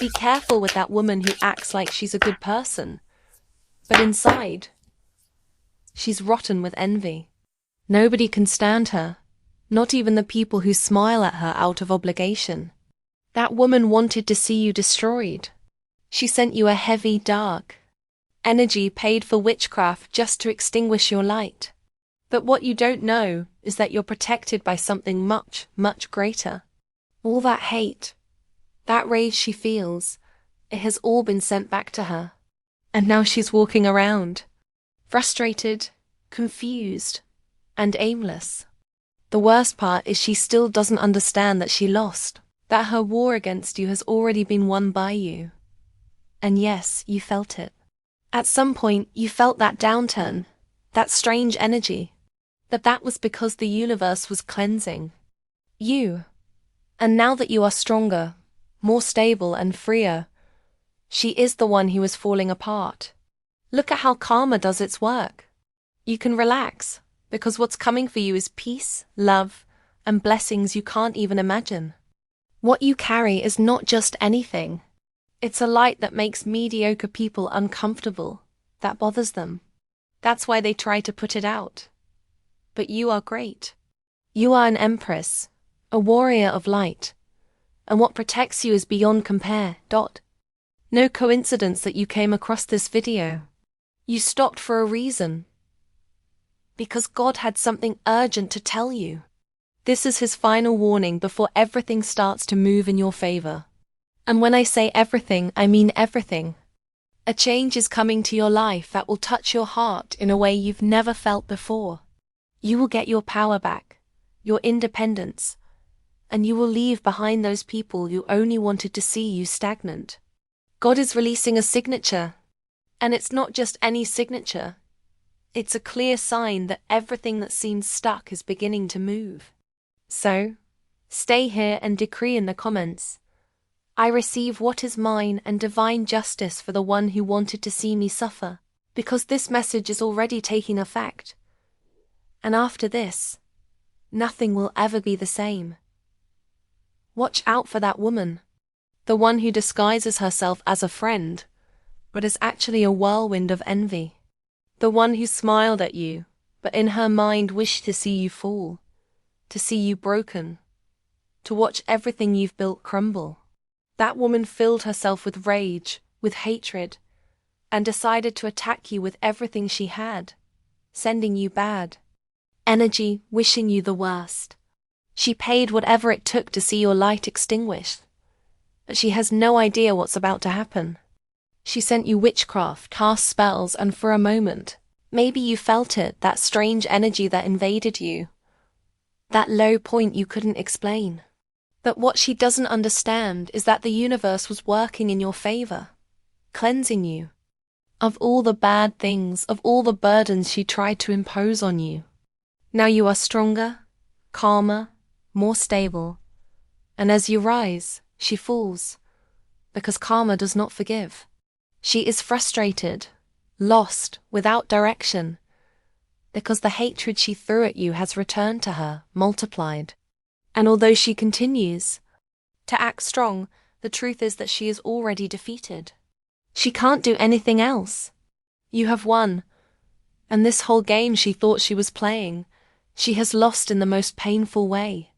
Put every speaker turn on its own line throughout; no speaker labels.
Be careful with that woman who acts like she's a good person, but inside, she's rotten with envy. Nobody can stand her, not even the people who smile at her out of obligation. That woman wanted to see you destroyed. She sent you a heavy, dark energy paid for witchcraft just to extinguish your light. But what you don't know is that you're protected by something much, much greater. All that hate, that rage she feels, it has all been sent back to her. And now she's walking around, frustrated, confused, and aimless. The worst part is she still doesn't understand that she lost, that her war against you has already been won by you. And yes, you felt it. At some point, you felt that downturn, that strange energy. But that was because the universe was cleansing you. And now that you are stronger, more stable and freer, she is the one who is falling apart. Look at how karma does its work. You can relax, because what's coming for you is peace, love, and blessings you can't even imagine. What you carry is not just anything. It's a light that makes mediocre people uncomfortable, that bothers them. That's why they try to put it out. But you are great. You are an empress, a warrior of light. And what protects you is beyond compare. No coincidence that you came across this video. You stopped for a reason. Because God had something urgent to tell you. This is his final warning before everything starts to move in your favor. And when I say everything, I mean everything. A change is coming to your life that will touch your heart in a way you've never felt before. You will get your power back, your independence, and you will leave behind those people who only wanted to see you stagnant. God is releasing a signature, and it's not just any signature. It's a clear sign that everything that seems stuck is beginning to move. So, stay here and decree in the comments, I receive what is mine and divine justice for the one who wanted to see me suffer, because this message is already taking effect. And after this, nothing will ever be the same. Watch out for that woman, the one who disguises herself as a friend, but is actually a whirlwind of envy. The one who smiled at you, but in her mind wished to see you fall, to see you broken, to watch everything you've built crumble. That woman filled herself with rage, with hatred, and decided to attack you with everything she had, sending you bad energy, wishing you the worst. She paid whatever it took to see your light extinguished, but she has no idea what's about to happen. She sent you witchcraft, cast spells, and for a moment, maybe you felt it, that strange energy that invaded you, that low point you couldn't explain. But what she doesn't understand is that the universe was working in your favor, cleansing you of all the bad things, of all the burdens she tried to impose on you. Now you are stronger, calmer, more stable, and as you rise, she falls, because karma does not forgive. She is frustrated, lost, without direction, because the hatred she threw at you has returned to her, multiplied. And although she continues to act strong, the truth is that she is already defeated. She can't do anything else. You have won, and this whole game she thought she was playing, she has lost in the most painful way.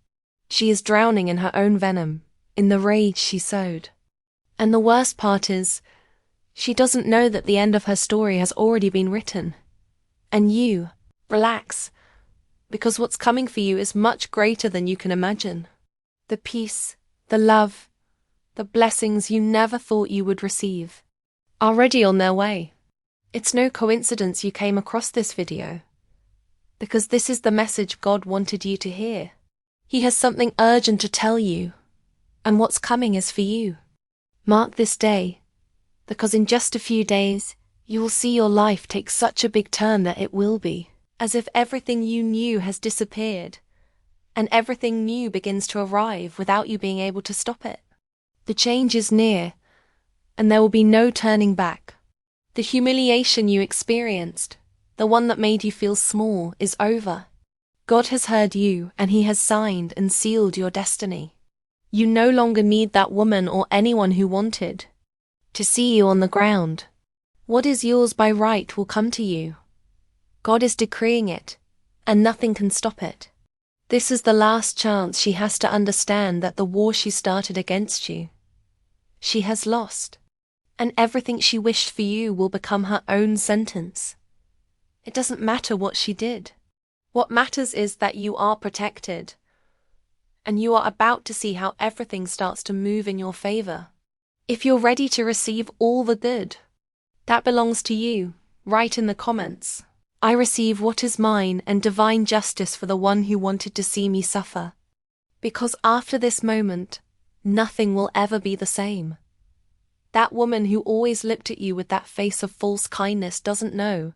She is drowning in her own venom, in the rage she sowed. And the worst part is, she doesn't know that the end of her story has already been written. And you, relax, because what's coming for you is much greater than you can imagine. The peace, the love, the blessings you never thought you would receive are already on their way. It's no coincidence you came across this video, because this is the message God wanted you to hear. He has something urgent to tell you, and what's coming is for you. Mark this day, because in just a few days, you will see your life take such a big turn that it will be as if everything you knew has disappeared, and everything new begins to arrive without you being able to stop it. The change is near, and there will be no turning back. The humiliation you experienced, the one that made you feel small, is over. God has heard you, and he has signed and sealed your destiny. You no longer need that woman or anyone who wanted to see you on the ground. What is yours by right will come to you. God is decreeing it, and nothing can stop it. This is the last chance she has to understand that the war she started against you, she has lost, and everything she wished for you will become her own sentence. It doesn't matter what she did. What matters is that you are protected, and you are about to see how everything starts to move in your favor. If you're ready to receive all the good that belongs to you, write in the comments, "I receive what is mine and divine justice for the one who wanted to see me suffer." Because after this moment, nothing will ever be the same. That woman who always looked at you with that face of false kindness doesn't know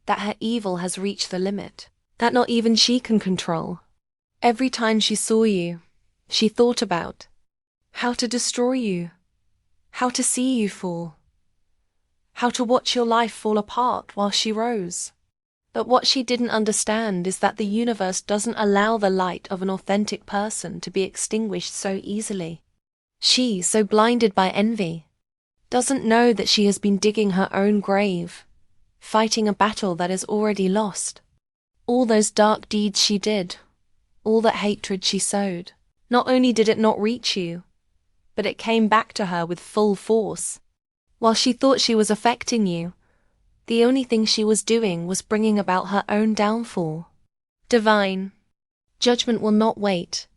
that her evil has reached the limit that not even she can control. Every time she saw you, she thought about how to destroy you, how to see you fall, how to watch your life fall apart while she rose. But what she didn't understand is that the universe doesn't allow the light of an authentic person to be extinguished so easily. She, so blinded by envy, doesn't know that she has been digging her own grave, fighting a battle that is already lost. All those dark deeds she did, all that hatred she sowed, not only did it not reach you, but it came back to her with full force. While she thought she was affecting you, the only thing she was doing was bringing about her own downfall. Divine judgment will not wait,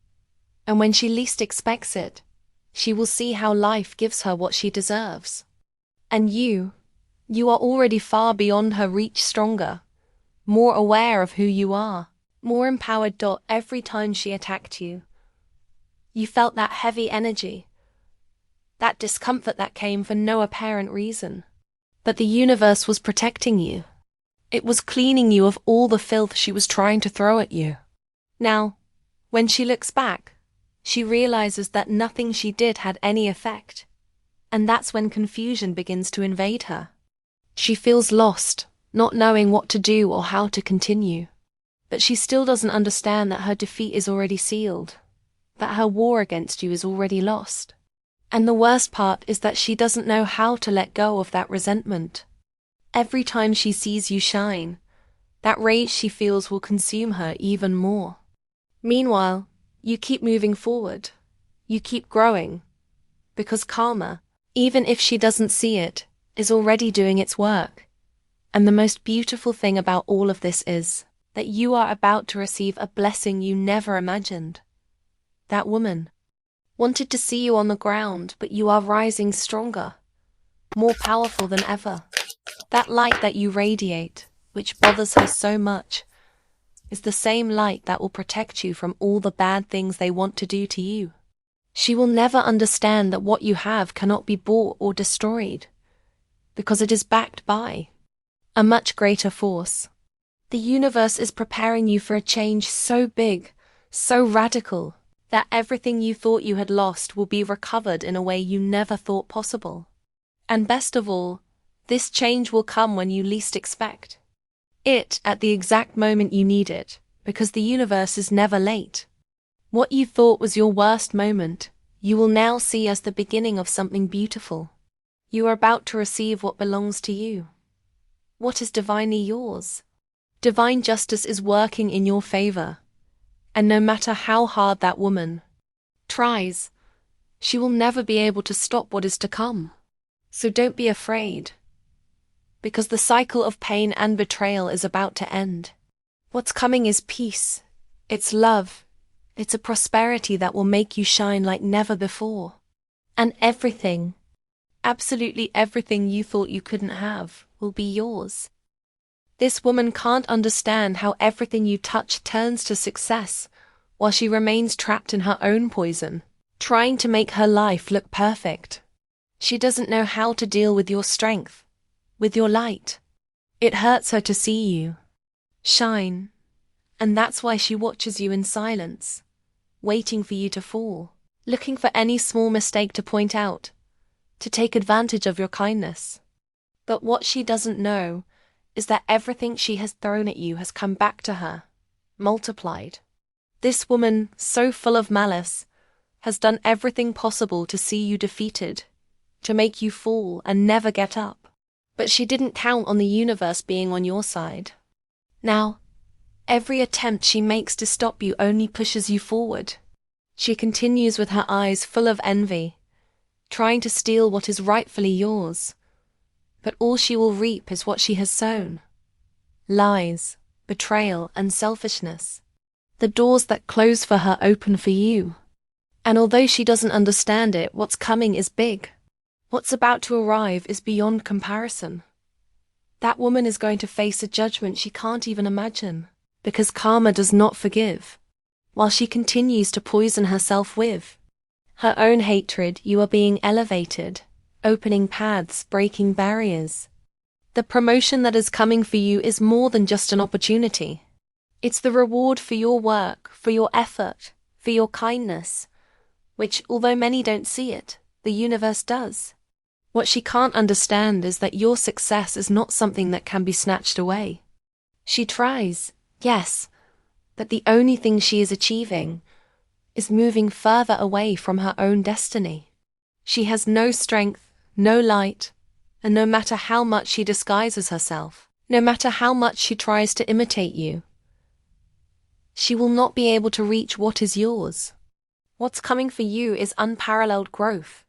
and when she least expects it, she will see how life gives her what she deserves. And you are already far beyond her reach, stronger, more aware of who you are, more empowered. Every time she attacked you, you felt that heavy energy, that discomfort that came for no apparent reason. But the universe was protecting you. It was cleaning you of all the filth she was trying to throw at you. Now, when she looks back, she realizes that nothing she did had any effect. And that's when confusion begins to invade her. She feels lost, not knowing what to do or how to continue. But she still doesn't understand that her defeat is already sealed, that her war against you is already lost. And the worst part is that she doesn't know how to let go of that resentment. Every time she sees you shine, that rage she feels will consume her even more. Meanwhile, you keep moving forward. You keep growing. Because karma, even if she doesn't see it, is already doing its work. And the most beautiful thing about all of this is that you are about to receive a blessing you never imagined. That woman wanted to see you on the ground, but you are rising stronger, more powerful than ever. That light that you radiate, which bothers her so much, is the same light that will protect you from all the bad things they want to do to you. She will never understand that what you have cannot be bought or destroyed, because it is backed by a much greater force. The universe is preparing you for a change so big, so radical, that everything you thought you had lost will be recovered in a way you never thought possible. And best of all, this change will come when you least expect it, at the exact moment you need it, because the universe is never late. What you thought was your worst moment, you will now see as the beginning of something beautiful. You are about to receive what belongs to you, what is divinely yours. Divine justice is working in your favor. And no matter how hard that woman tries, she will never be able to stop what is to come. So don't be afraid, because the cycle of pain and betrayal is about to end. What's coming is peace, it's love, it's a prosperity that will make you shine like never before. And everything, absolutely everything you thought you couldn't have, will be yours. This woman can't understand how everything you touch turns to success, while she remains trapped in her own poison, trying to make her life look perfect. She doesn't know how to deal with your strength, with your light. It hurts her to see you shine, and that's why she watches you in silence, waiting for you to fall, looking for any small mistake to point out, to take advantage of your kindness. But what she doesn't know is that everything she has thrown at you has come back to her, multiplied. This woman, so full of malice, has done everything possible to see you defeated, to make you fall and never get up. But she didn't count on the universe being on your side. Now, every attempt she makes to stop you only pushes you forward. She continues with her eyes full of envy, trying to steal what is rightfully yours. But all she will reap is what she has sown. Lies, betrayal, and selfishness. The doors that close for her open for you. And although she doesn't understand it, what's coming is big. What's about to arrive is beyond comparison. That woman is going to face a judgment she can't even imagine, because karma does not forgive. While she continues to poison herself with her own hatred, you are being elevated, opening paths, breaking barriers. The promotion that is coming for you is more than just an opportunity. It's the reward for your work, for your effort, for your kindness, which, although many don't see it, the universe does. What she can't understand is that your success is not something that can be snatched away. She tries, yes, but the only thing she is achieving is moving further away from her own destiny. She has no strength, no light, and no matter how much she disguises herself, no matter how much she tries to imitate you, she will not be able to reach what is yours. What's coming for you is unparalleled growth,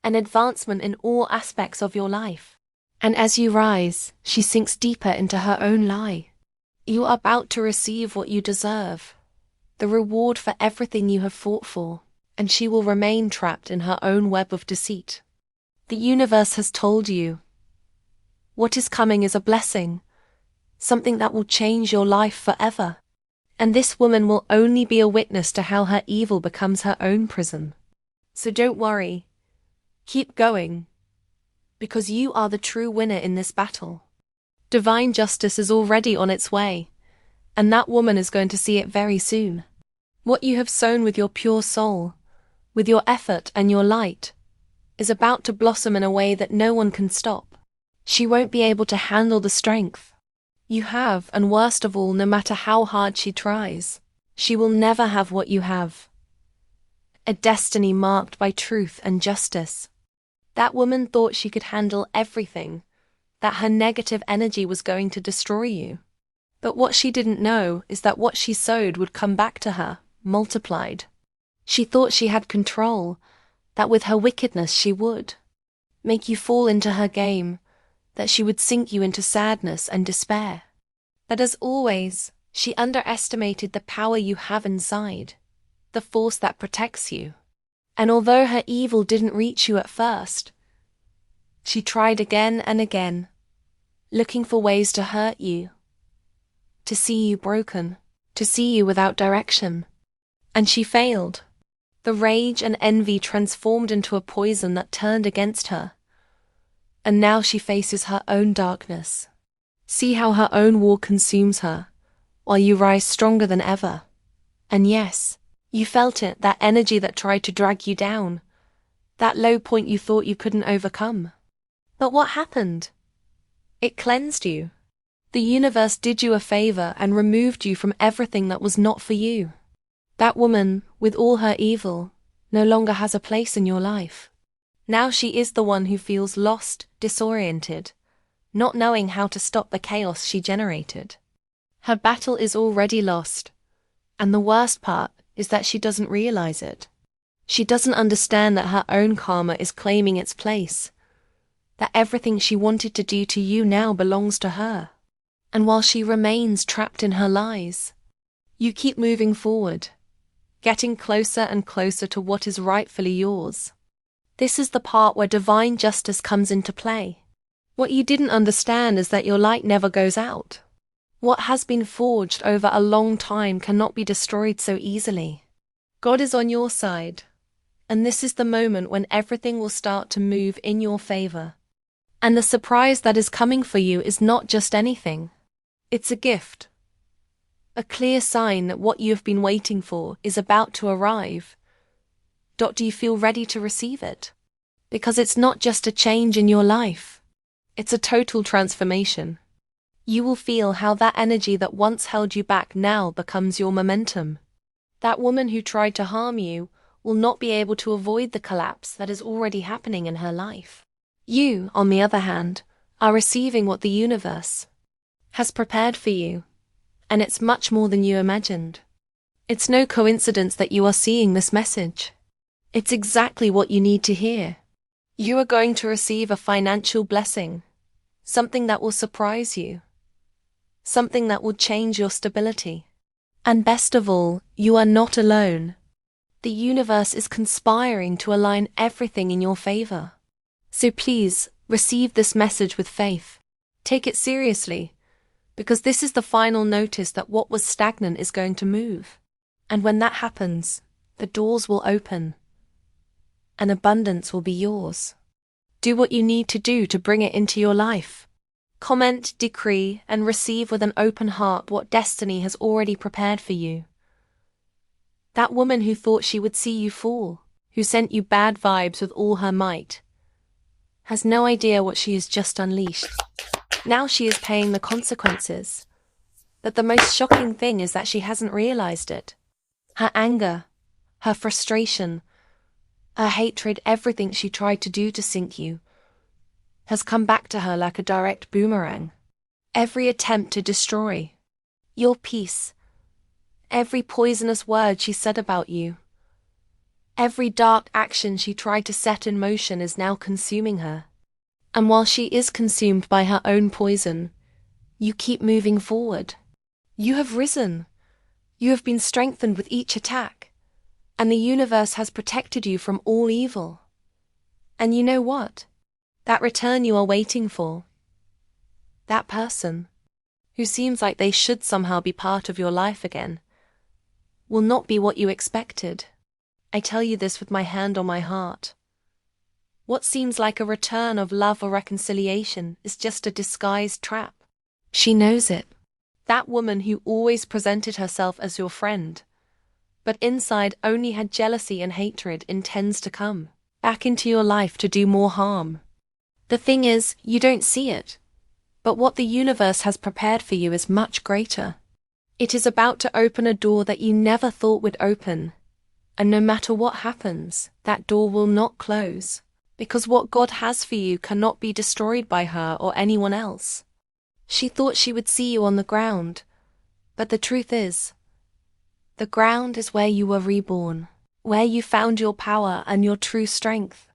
an advancement in all aspects of your life. And as you rise, she sinks deeper into her own lie. You are about to receive what you deserve, the reward for everything you have fought for, and she will remain trapped in her own web of deceit. The universe has told you, what is coming is a blessing, something that will change your life forever. And this woman will only be a witness to how her evil becomes her own prison. So don't worry. Keep going, because you are the true winner in this battle. Divine justice is already on its way, and that woman is going to see it very soon. What you have sown with your pure soul, with your effort and your light, is about to blossom in a way that no one can stop. She won't be able to handle the strength you have, and worst of all, no matter how hard she tries, she will never have what you have. A destiny marked by truth and justice. That woman thought she could handle everything, that her negative energy was going to destroy you. But what she didn't know is that what she sowed would come back to her, multiplied. She thought she had control, that with her wickedness she would make you fall into her game, that she would sink you into sadness and despair. But as always, she underestimated the power you have inside, the force that protects you. And although her evil didn't reach you at first, she tried again and again, looking for ways to hurt you, to see you broken, to see you without direction. And she failed. The rage and envy transformed into a poison that turned against her. And now she faces her own darkness. See how her own war consumes her, while you rise stronger than ever. And yes, you felt it, that energy that tried to drag you down, that low point you thought you couldn't overcome. But what happened? It cleansed you. The universe did you a favor and removed you from everything that was not for you. That woman, with all her evil, no longer has a place in your life. Now she is the one who feels lost, disoriented, not knowing how to stop the chaos she generated. Her battle is already lost, and the worst part is that she doesn't realize it. She doesn't understand that her own karma is claiming its place, that everything she wanted to do to you now belongs to her. And while she remains trapped in her lies, you keep moving forward, getting closer and closer to what is rightfully yours. This is the part where divine justice comes into play. What you didn't understand is that your light never goes out. What has been forged over a long time cannot be destroyed so easily. God is on your side, and this is the moment when everything will start to move in your favor. And the surprise that is coming for you is not just anything. It's a gift. A clear sign that what you have been waiting for is about to arrive. Do you feel ready to receive it? Because it's not just a change in your life. It's a total transformation. You will feel how that energy that once held you back now becomes your momentum. That woman who tried to harm you will not be able to avoid the collapse that is already happening in her life. You, on the other hand, are receiving what the universe has prepared for you, and it's much more than you imagined. It's no coincidence that you are seeing this message. It's exactly what you need to hear. You are going to receive a financial blessing, something that will surprise you, something that will change your stability. And best of all, you are not alone. The universe is conspiring to align everything in your favor. So please, receive this message with faith. Take it seriously, because this is the final notice that what was stagnant is going to move. And when that happens, the doors will open, and abundance will be yours. Do what you need to do to bring it into your life. Comment, decree, and receive with an open heart what destiny has already prepared for you. That woman who thought she would see you fall, who sent you bad vibes with all her might, has no idea what she has just unleashed. Now she is paying the consequences. But the most shocking thing is that she hasn't realized it. Her anger, her frustration, her hatred, everything she tried to do to sink you, has come back to her like a direct boomerang. Every attempt to destroy your peace, every poisonous word she said about you, every dark action she tried to set in motion is now consuming her. And while she is consumed by her own poison, you keep moving forward. You have risen. You have been strengthened with each attack, and the universe has protected you from all evil. And you know what? That return you are waiting for, that person, who seems like they should somehow be part of your life again, will not be what you expected. I tell you this with my hand on my heart. What seems like a return of love or reconciliation is just a disguised trap. She knows it. That woman who always presented herself as your friend, but inside only had jealousy and hatred, intends to come back into your life to do more harm. The thing is, you don't see it, but what the universe has prepared for you is much greater. It is about to open a door that you never thought would open, and no matter what happens, that door will not close, because what God has for you cannot be destroyed by her or anyone else. She thought she would see you on the ground, but the truth is, the ground is where you were reborn, where you found your power and your true strength.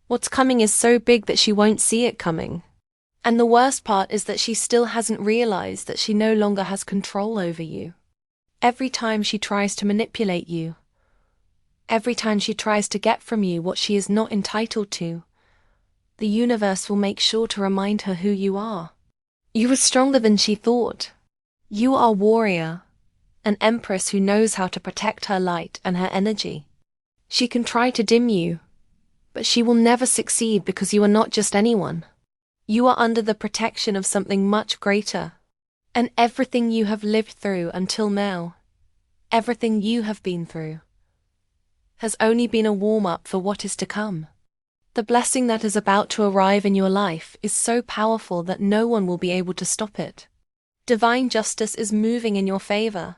What's coming is so big that she won't see it coming. And the worst part is that she still hasn't realized that she no longer has control over you. Every time she tries to manipulate you, every time she tries to get from you what she is not entitled to, the universe will make sure to remind her who you are. You are stronger than she thought. You are a warrior, an empress who knows how to protect her light and her energy. She can try to dim you, but she will never succeed because you are not just anyone. You are under the protection of something much greater. And everything you have lived through until now, everything you have been through, has only been a warm-up for what is to come. The blessing that is about to arrive in your life is so powerful that no one will be able to stop it. Divine justice is moving in your favor,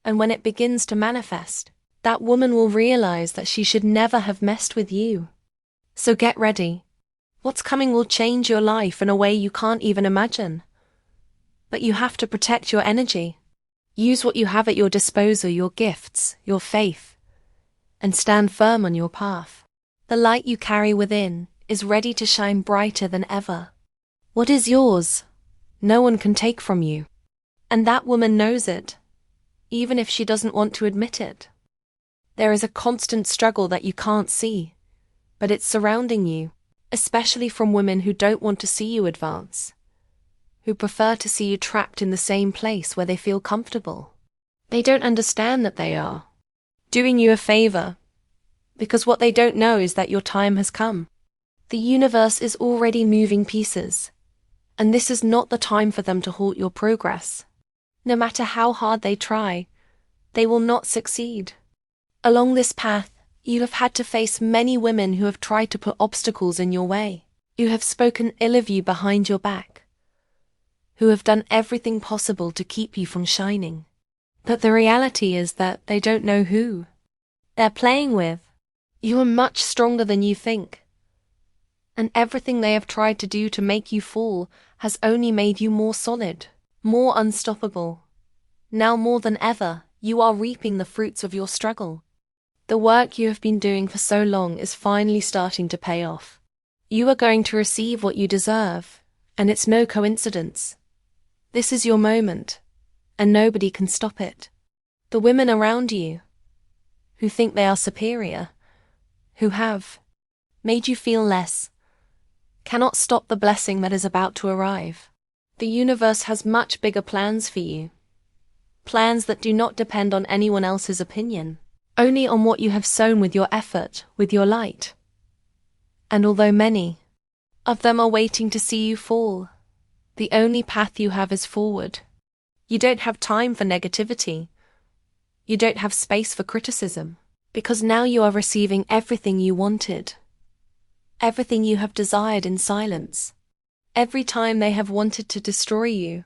and when it begins to manifest, that woman will realize that she should never have messed with you. So get ready. What's coming will change your life in a way you can't even imagine. But you have to protect your energy. Use what you have at your disposal, your gifts, your faith, and stand firm on your path. The light you carry within is ready to shine brighter than ever. What is yours, no one can take from you. And that woman knows it, even if she doesn't want to admit it. There is a constant struggle that you can't see, but it's surrounding you, especially from women who don't want to see you advance, who prefer to see you trapped in the same place where they feel comfortable. They don't understand that they are doing you a favor, because what they don't know is that your time has come. The universe is already moving pieces, and this is not the time for them to halt your progress. No matter how hard they try, they will not succeed. Along this path, you have had to face many women who have tried to put obstacles in your way, who have spoken ill of you behind your back, who have done everything possible to keep you from shining. But the reality is that they don't know who they're playing with. You are much stronger than you think. And everything they have tried to do to make you fall has only made you more solid, more unstoppable. Now more than ever, you are reaping the fruits of your struggle. The work you have been doing for so long is finally starting to pay off. You are going to receive what you deserve, and it's no coincidence. This is your moment, and nobody can stop it. The women around you, who think they are superior, who have made you feel less, cannot stop the blessing that is about to arrive. The universe has much bigger plans for you. Plans that do not depend on anyone else's opinion, only on what you have sown with your effort, with your light. And although many of them are waiting to see you fall, the only path you have is forward. You don't have time for negativity. You don't have space for criticism, because now you are receiving everything you wanted, everything you have desired in silence. Every time they have wanted to destroy you,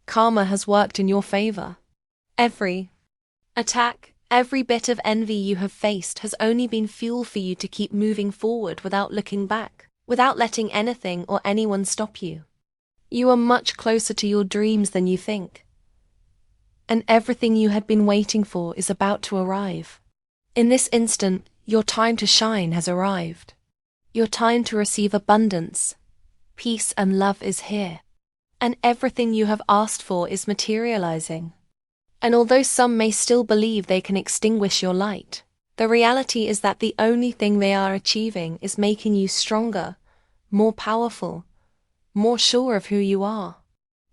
karma has worked in your favor. Every attack, every bit of envy you have faced has only been fuel for you to keep moving forward without looking back, without letting anything or anyone stop you. You are much closer to your dreams than you think. And everything you had been waiting for is about to arrive. In this instant, your time to shine has arrived. Your time to receive abundance, peace and love is here. And everything you have asked for is materializing. And although some may still believe they can extinguish your light, the reality is that the only thing they are achieving is making you stronger, more powerful, more sure of who you are.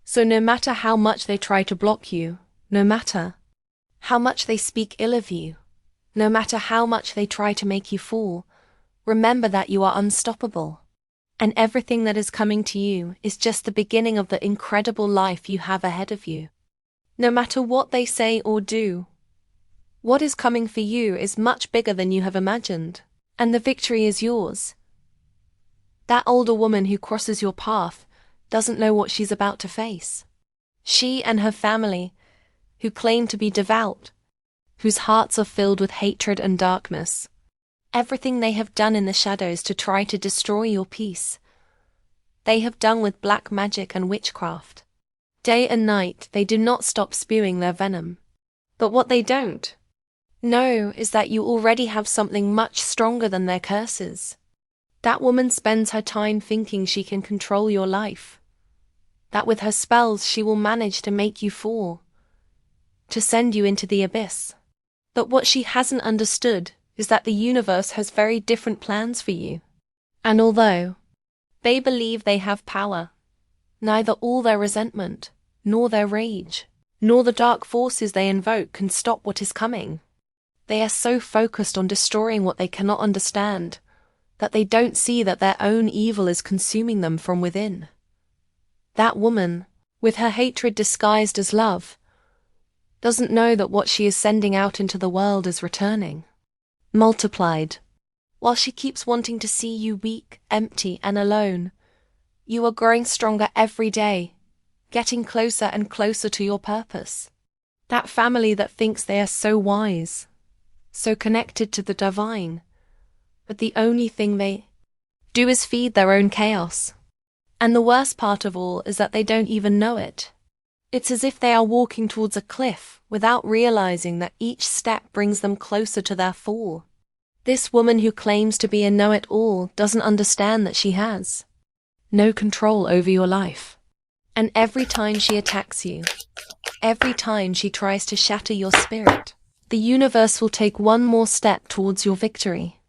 So no matter how much they try to block you, no matter how much they speak ill of you, no matter how much they try to make you fall, remember that you are unstoppable. And everything that is coming to you is just the beginning of the incredible life you have ahead of you. No matter what they say or do, what is coming for you is much bigger than you have imagined, and the victory is yours. That older woman who crosses your path doesn't know what she's about to face. She and her family, who claim to be devout, whose hearts are filled with hatred and darkness, everything they have done in the shadows to try to destroy your peace, they have done with black magic and witchcraft. Day and night they do not stop spewing their venom. But what they don't know is that you already have something much stronger than their curses. That woman spends her time thinking she can control your life, that with her spells she will manage to make you fall, to send you into the abyss. But what she hasn't understood is that the universe has very different plans for you. And although they believe they have power, neither all their resentment, nor their rage, nor the dark forces they invoke can stop what is coming. They are so focused on destroying what they cannot understand, that they don't see that their own evil is consuming them from within. That woman, with her hatred disguised as love, doesn't know that what she is sending out into the world is returning, multiplied. While she keeps wanting to see you weak, empty, and alone, you are growing stronger every day, getting closer and closer to your purpose. That family that thinks they are so wise, so connected to the divine, but the only thing they do is feed their own chaos. And the worst part of all is that they don't even know it. It's as if they are walking towards a cliff without realizing that each step brings them closer to their fall. This woman who claims to be a know-it-all doesn't understand that she has no control over your life. And every time she attacks you, every time she tries to shatter your spirit, the universe will take one more step towards your victory.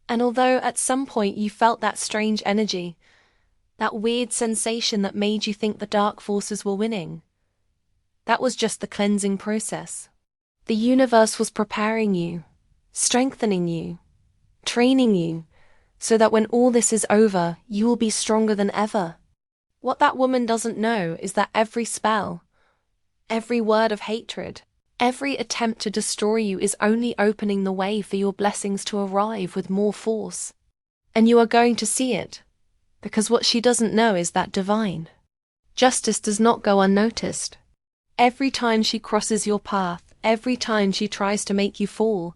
And although at some point you felt that strange energy, that weird sensation that made you think the dark forces were winning, that was just the cleansing process. The universe was preparing you, strengthening you, training you, so that when all this is over, you will be stronger than ever. What that woman doesn't know is that every spell, every word of hatred, every attempt to destroy you is only opening the way for your blessings to arrive with more force. And you are going to see it, because what she doesn't know is that divine justice does not go unnoticed. Every time she crosses your path, every time she tries to make you fall,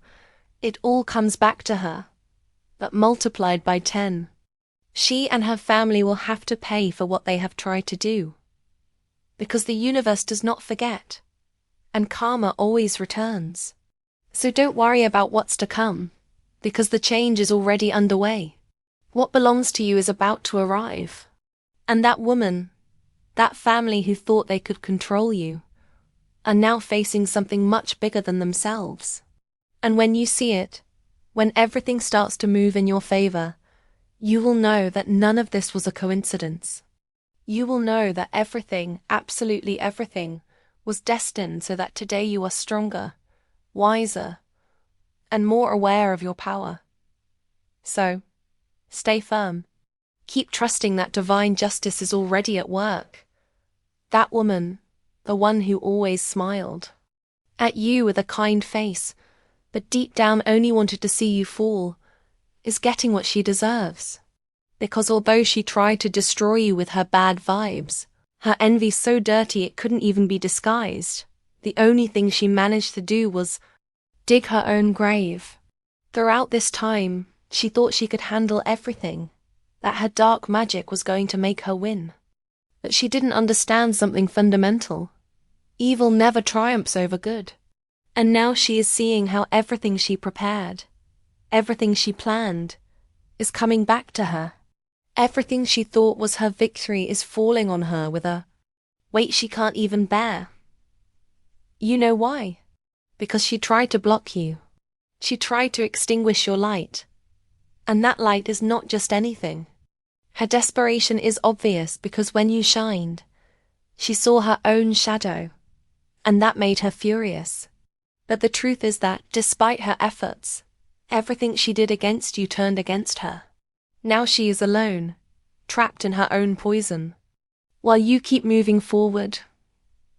it all comes back to her. but multiplied by 10. She and her family will have to pay for what they have tried to do. Because the universe does not forget, and karma always returns. So don't worry about what's to come, because the change is already underway. What belongs to you is about to arrive. And that woman, that family who thought they could control you, are now facing something much bigger than themselves. And when you see it, when everything starts to move in your favor, you will know that none of this was a coincidence. You will know that everything, absolutely everything, was destined so that today you are stronger, wiser, and more aware of your power. So, stay firm. Keep trusting that divine justice is already at work. That woman, the one who always smiled at you with a kind face, but deep down only wanted to see you fall, is getting what she deserves. Because although she tried to destroy you with her bad vibes, her envy so dirty it couldn't even be disguised, the only thing she managed to do was dig her own grave. Throughout this time, she thought she could handle everything, that her dark magic was going to make her win. But she didn't understand something fundamental. Evil never triumphs over good. And now she is seeing how everything she prepared, everything she planned, is coming back to her. Everything she thought was her victory is falling on her with a weight she can't even bear. You know why? Because she tried to block you. She tried to extinguish your light. And that light is not just anything. Her desperation is obvious because when you shined, she saw her own shadow, and that made her furious. But the truth is that, despite her efforts, everything she did against you turned against her. Now she is alone, trapped in her own poison, while you keep moving forward,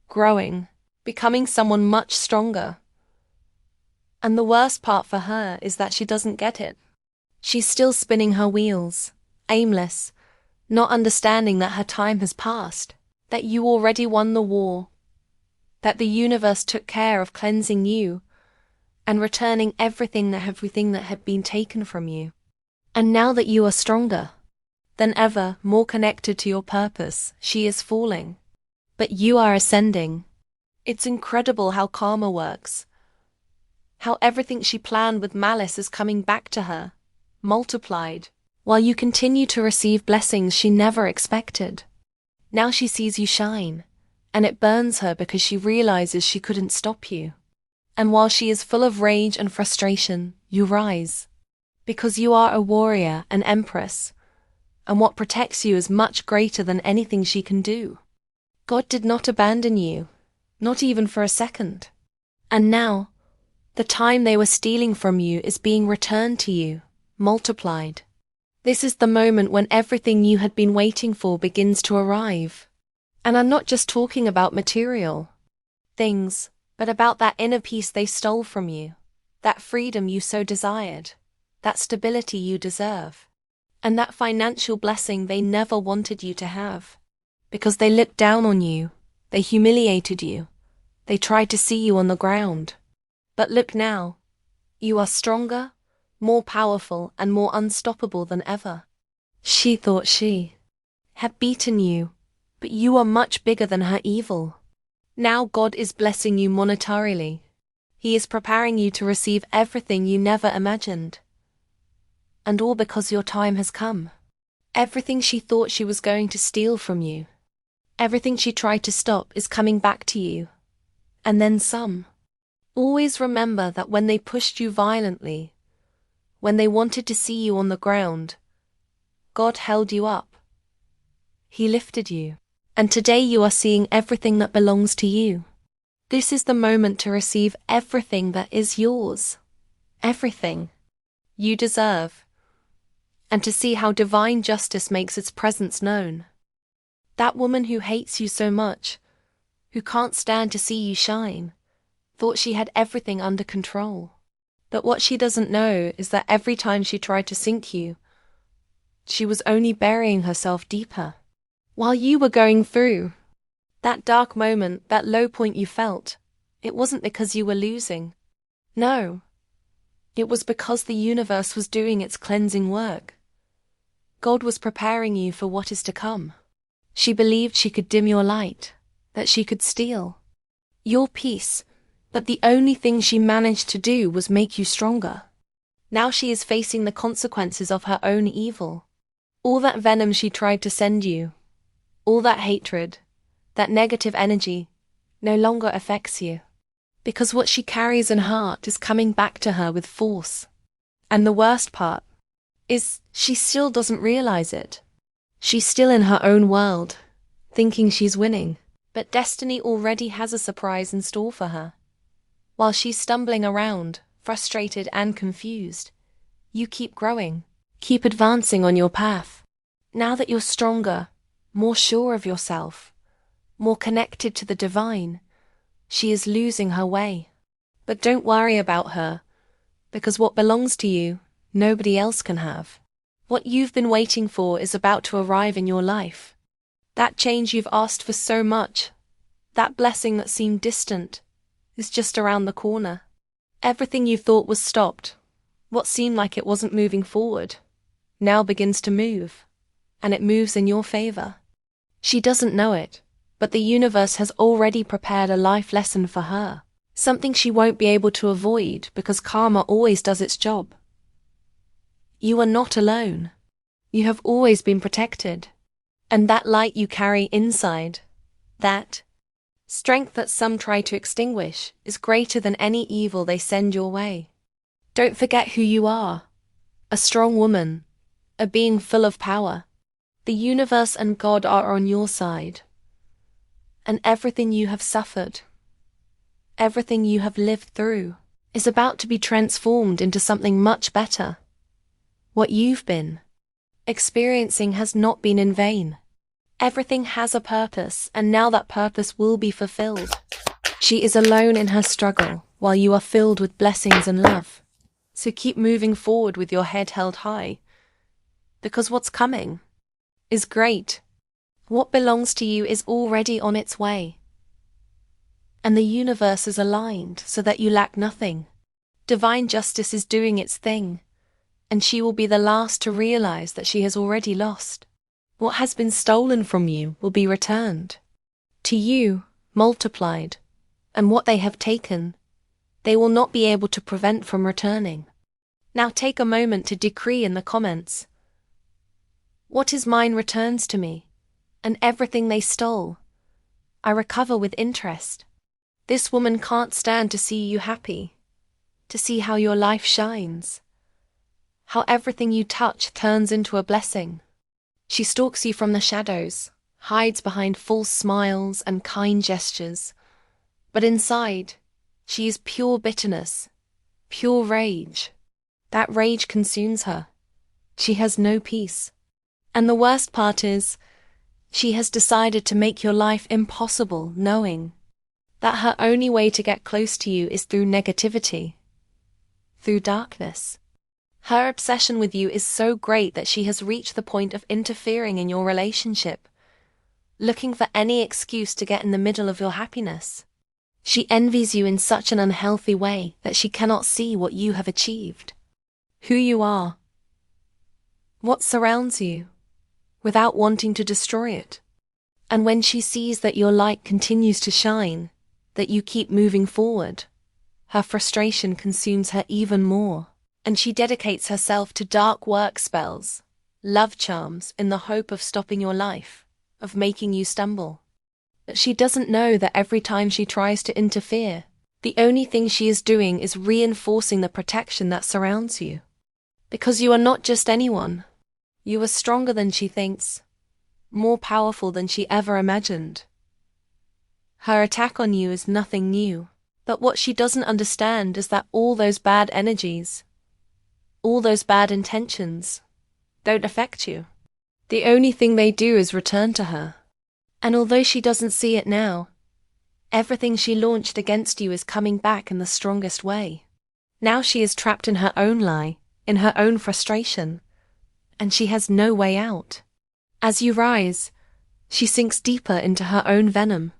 growing, becoming someone much stronger. And the worst part for her is that she doesn't get it. She's still spinning her wheels, aimless, not understanding that her time has passed, that you already won the war, that the universe took care of cleansing you and returning everything that had been taken from you. And now that you are stronger than ever, more connected to your purpose, she is falling. But you are ascending. It's incredible how karma works. How everything she planned with malice is coming back to her, multiplied, while you continue to receive blessings she never expected. Now she sees you shine, and it burns her because she realizes she couldn't stop you. And while she is full of rage and frustration, you rise. Because you are a warrior, an empress, and what protects you is much greater than anything she can do. God did not abandon you, not even for a second. And now, the time they were stealing from you is being returned to you, multiplied. This is the moment when everything you had been waiting for begins to arrive. And I'm not just talking about material things, but about that inner peace they stole from you, that freedom you so desired, that stability you deserve, and that financial blessing they never wanted you to have. Because they looked down on you, they humiliated you, they tried to see you on the ground. But look now, you are stronger, more powerful, and more unstoppable than ever. She thought she had beaten you, but you are much bigger than her evil. Now God is blessing you monetarily. He is preparing you to receive everything you never imagined. And all because your time has come. Everything she thought she was going to steal from you, everything she tried to stop is coming back to you. And then some. Always remember that when they pushed you violently, when they wanted to see you on the ground, God held you up. He lifted you. And today you are seeing everything that belongs to you. This is the moment to receive everything that is yours. Everything you deserve. And to see how divine justice makes its presence known. That woman who hates you so much, who can't stand to see you shine, thought she had everything under control. But what she doesn't know is that every time she tried to sink you, she was only burying herself deeper. While you were going through that dark moment, that low point you felt, it wasn't because you were losing. No. It was because the universe was doing its cleansing work. God was preparing you for what is to come. She believed she could dim your light, that she could steal your peace, but the only thing she managed to do was make you stronger. Now she is facing the consequences of her own evil. All that venom she tried to send you, all that hatred, that negative energy, no longer affects you. Because what she carries in heart is coming back to her with force. And the worst part is she still doesn't realize it. She's still in her own world, thinking she's winning. But destiny already has a surprise in store for her. While she's stumbling around, frustrated and confused, you keep growing, keep advancing on your path. Now that you're stronger, more sure of yourself, more connected to the divine, she is losing her way. But don't worry about her, because what belongs to you, nobody else can have. What you've been waiting for is about to arrive in your life. That change you've asked for so much, that blessing that seemed distant, is just around the corner. Everything you thought was stopped, what seemed like it wasn't moving forward, now begins to move, and it moves in your favor. She doesn't know it, but the universe has already prepared a life lesson for her, something she won't be able to avoid because karma always does its job. You are not alone. You have always been protected. And that light you carry inside, that strength that some try to extinguish, is greater than any evil they send your way. Don't forget who you are. A strong woman, a being full of power. The universe and God are on your side. And everything you have suffered, everything you have lived through, is about to be transformed into something much better. What you've been experiencing has not been in vain. Everything has a purpose, and now that purpose will be fulfilled. She is alone in her struggle, while you are filled with blessings and love. So keep moving forward with your head held high, because what's coming is great. What belongs to you is already on its way. And the universe is aligned so that you lack nothing. Divine justice is doing its thing, and she will be the last to realize that she has already lost. What has been stolen from you will be returned to you, multiplied, and what they have taken, they will not be able to prevent from returning. Now take a moment to decree in the comments, "What is mine returns to me, and everything they stole, I recover with interest." This woman can't stand to see you happy, to see how your life shines, how everything you touch turns into a blessing. She stalks you from the shadows, hides behind false smiles and kind gestures, but inside, she is pure bitterness, pure rage. That rage consumes her. She has no peace. And the worst part is, she has decided to make your life impossible, knowing that her only way to get close to you is through negativity, through darkness. Her obsession with you is so great that she has reached the point of interfering in your relationship, looking for any excuse to get in the middle of your happiness. She envies you in such an unhealthy way that she cannot see what you have achieved, who you are, what surrounds you, without wanting to destroy it. And when she sees that your light continues to shine, that you keep moving forward, her frustration consumes her even more, and she dedicates herself to dark work spells, love charms, in the hope of stopping your life, of making you stumble. But she doesn't know that every time she tries to interfere, the only thing she is doing is reinforcing the protection that surrounds you. Because you are not just anyone. You are stronger than she thinks, more powerful than she ever imagined. Her attack on you is nothing new, but what she doesn't understand is that all those bad energies, all those bad intentions, don't affect you. The only thing they do is return to her. And although she doesn't see it now, everything she launched against you is coming back in the strongest way. Now she is trapped in her own lie, in her own frustration, and she has no way out. As you rise, she sinks deeper into her own venom.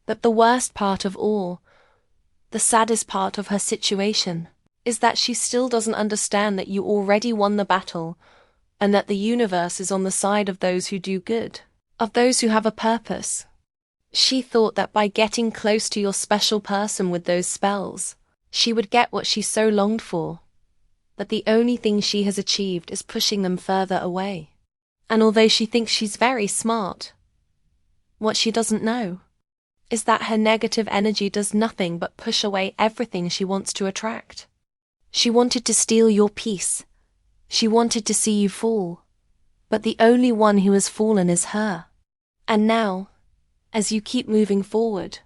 But the worst part of all, the saddest part of her situation, is that she still doesn't understand that you already won the battle and that the universe is on the side of those who do good, of those who have a purpose. She thought that by getting close to your special person with those spells, she would get what she so longed for. But the only thing she has achieved is pushing them further away. And although she thinks she's very smart, what she doesn't know is that her negative energy does nothing but push away everything she wants to attract. She wanted to steal your peace. She wanted to see you fall. But the only one who has fallen is her. And now, as you keep moving forward,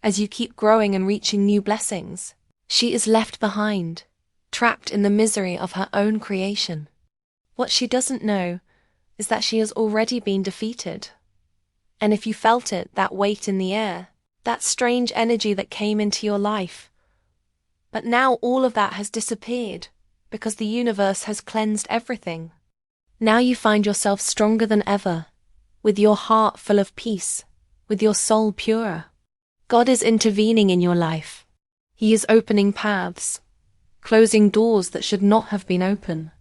as you keep growing and reaching new blessings, she is left behind, trapped in the misery of her own creation. What she doesn't know is that she has already been defeated. And if you felt it, that weight in the air, that strange energy that came into your life, but now all of that has disappeared because the universe has cleansed everything. Now you find yourself stronger than ever, with your heart full of peace, with your soul purer. God is intervening in your life. He is opening paths, closing doors that should not have been open.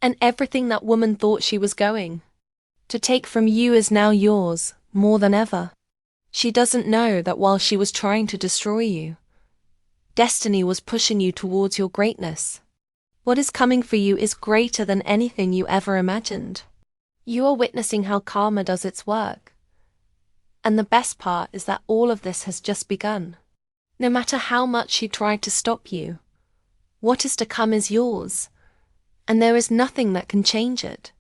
And everything that woman thought she was going to take from you is now yours, more than ever. She doesn't know that while she was trying to destroy you, destiny was pushing you towards your greatness. What is coming for you is greater than anything you ever imagined. You are witnessing how karma does its work. And the best part is that all of this has just begun. No matter how much she tried to stop you, what is to come is yours, and there is nothing that can change it.